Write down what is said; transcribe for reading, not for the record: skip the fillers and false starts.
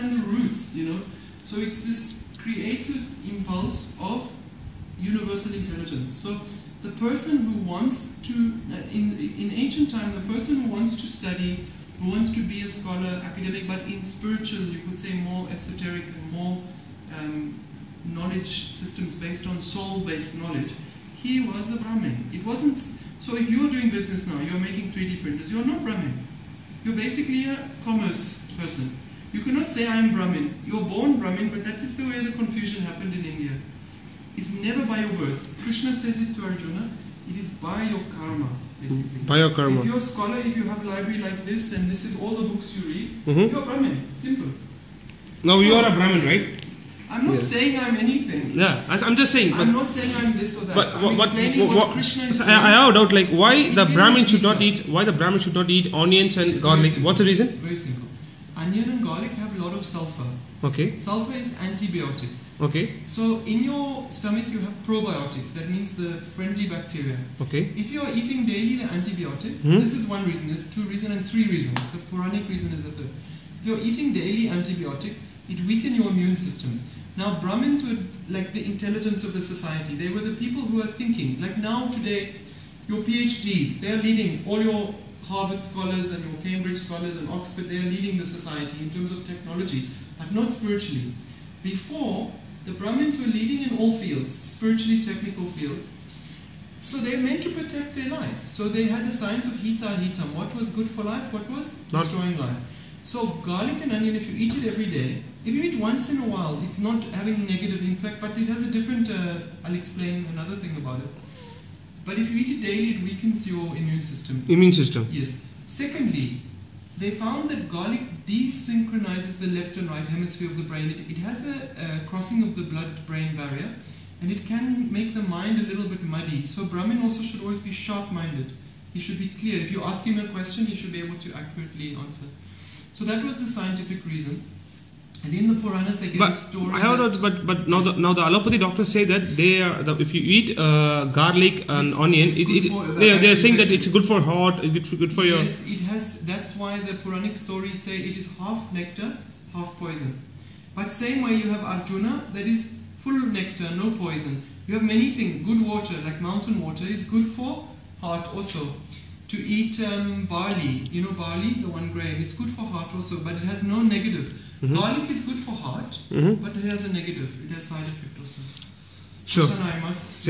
understand the roots, you know. So it's this creative impulse of universal intelligence. So the person who wants to, in ancient time, the person who wants to study, who wants to be a scholar, academic, but in spiritual, you could say more esoteric and more knowledge systems based on soul-based knowledge, he was the Brahmin. It wasn't, so if you're doing business now, you're making 3D printers, you're not Brahmin. You're basically a commerce person. You cannot say I'm Brahmin. You're born Brahmin, but that is the way the confusion happened in India. It's never by your birth. Krishna says it to Arjuna, it is by your karma, basically. By your karma. If you're a scholar, if you have a library like this, and this is all the books you read, you're Brahmin. Simple. Now you are a Brahmin, right? I'm not saying I'm anything. Yeah, I'm just saying. I'm not saying I'm this or that. But I'm explaining what Krishna is saying. I have a doubt, like why the Brahmin should not eat. Why the Brahmin should not eat onions and garlic? What's the reason? Very simple. Onion and garlic have a lot of sulfur. Okay. Sulfur is antibiotic. Okay. So in your stomach you have probiotic. That means the friendly bacteria. Okay. If you are eating daily the antibiotic, this is one reason. There's 2 reasons and 3 reasons. The Puranic reason is the third. If you're eating daily antibiotic, it weakens your immune system. Now Brahmins were like the intelligence of the society. They were the people who are thinking. Like now today, your PhDs, they are leading all your Harvard scholars and your Cambridge scholars and Oxford, they are leading the society in terms of technology, but not spiritually. Before, the Brahmins were leading in all fields, spiritually technical fields. So they meant to protect their life. So they had a science of hita hitam. What was good for life? What was destroying life? So garlic and onion, if you eat it every day, if you eat once in a while, it's not having negative effect, but it has a different, I'll explain another thing about it. But if you eat it daily, it weakens your immune system. Immune system. Yes. Secondly, they found that garlic desynchronizes the left and right hemisphere of the brain. It has a crossing of the blood-brain barrier, and it can make the mind a little bit muddy. So Brahmin also should always be sharp-minded. He should be clear. If you ask him a question, he should be able to accurately answer. So that was the scientific reason. And in the Puranas, they give a story. But now the allopathy doctors say that if you eat garlic and onion, they are saying that it's good for heart, it's good for your. Yes, it has. That's why the Puranic stories say it is half nectar, half poison. But same way you have Arjuna, that is full nectar, no poison. You have many things. Good water, like mountain water, is good for heart also. To eat barley, you know barley, the 1 grain, it's good for heart also, but it has no negative. Garlic is good for heart, but it has a negative. It has side effect also. Sure. I must